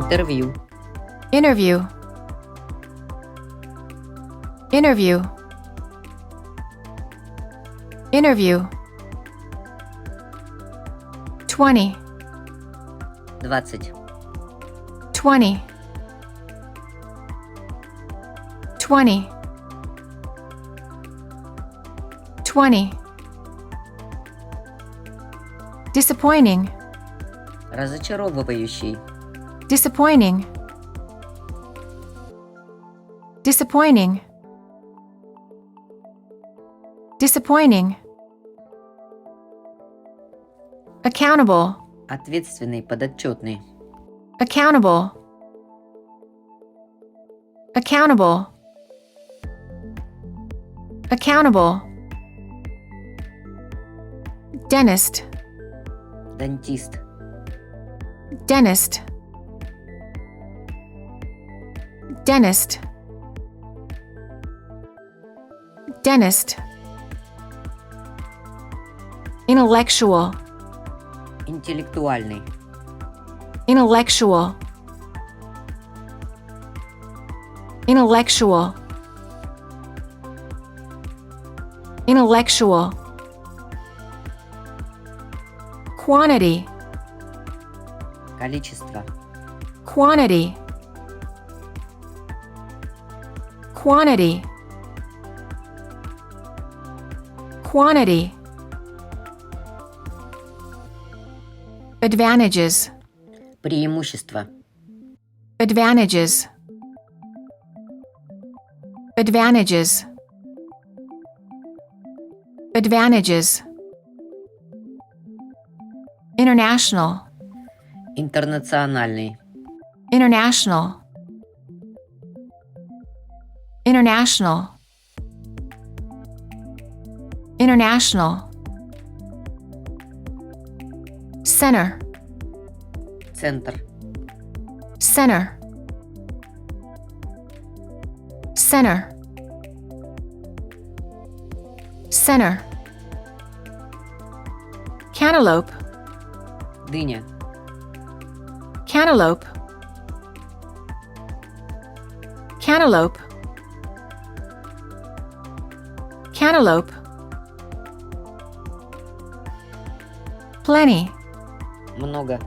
Интервью. interview, interview, interview. 20, 20. 20, 20, 20. Disappointing, Разочаровывающий. disappointing, disappointing, disappointing. Accountable, Ответственный, подотчетный. accountable, accountable, accountable. Dentist, Дантист. dentist, dentist, dentist. Intellectual, Интеллектуальный. intellectual, intellectual, intellectual. Quantity, Количество. quantity, quantity, quantity. Advantages, Преимущество. advantages, advantages, advantages. International, Интернациональный. international, international, international. Center, Центр. center, center, center. Cantaloupe, Дыня. cantaloupe, cantaloupe, cantaloupe. Plenty, Много.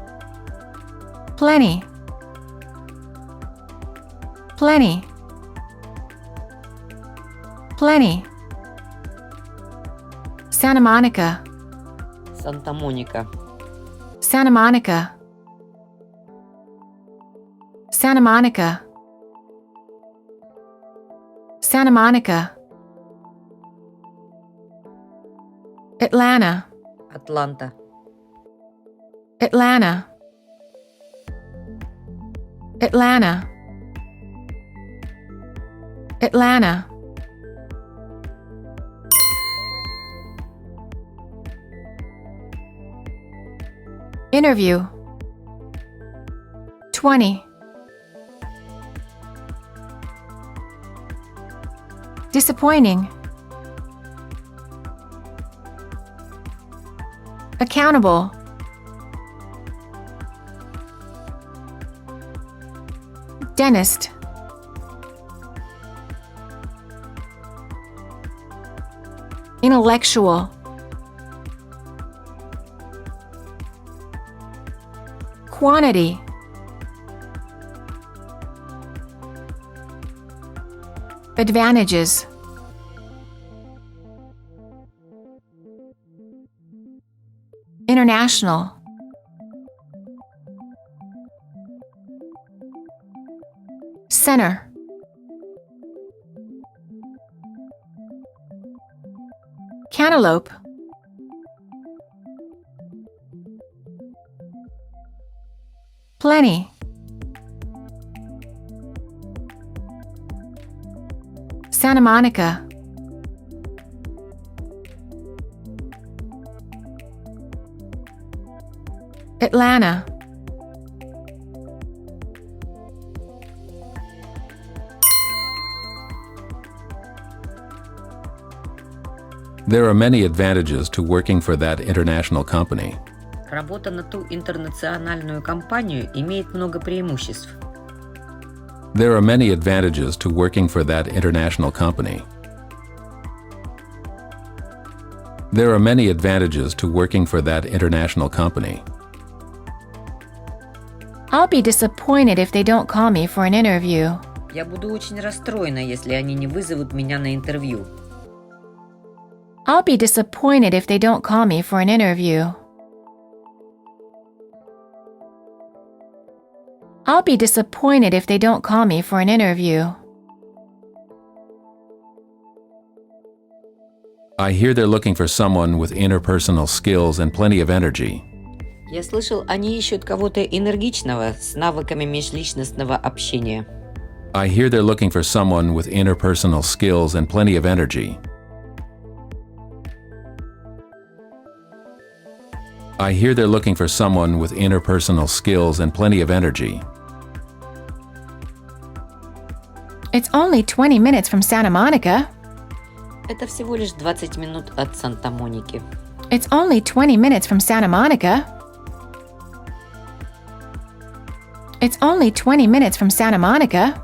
plenty, plenty, plenty. Santa Monica, Санта-Моника. Santa Monica, Santa Monica, Santa Monica. Atlanta, Атланта. Atlanta, Atlanta, Atlanta. Interview, 20. Disappointing, accountable, dentist, intellectual, quantity, advantages, international, center, cantaloupe, plenty, Santa Monica, Atlanta. There are many advantages to working for that international company. Работа на ту интернациональную компанию имеет много преимуществ. There are many advantages to working for that international company. There are many advantages to working for that international company. I'll be disappointed if they don't call me for an interview. Я буду очень расстроена, если они не вызовут меня на интервью. I'll be disappointed if they don't call me for an interview. I'll be disappointed if they don't call me for an interview. I hear they're looking for someone with interpersonal skills and plenty of energy. Я слышал, они ищут кого-то энергичного с навыками межличностного общения. I hear they're looking for someone with interpersonal skills and plenty of energy. I hear they're looking for someone with interpersonal skills and plenty of energy. It's only 20 minutes from Santa Monica. Это всего лишь 20 минут от Санта-Моники. It's only 20 minutes from Santa Monica. It's only 20 minutes from Santa Monica.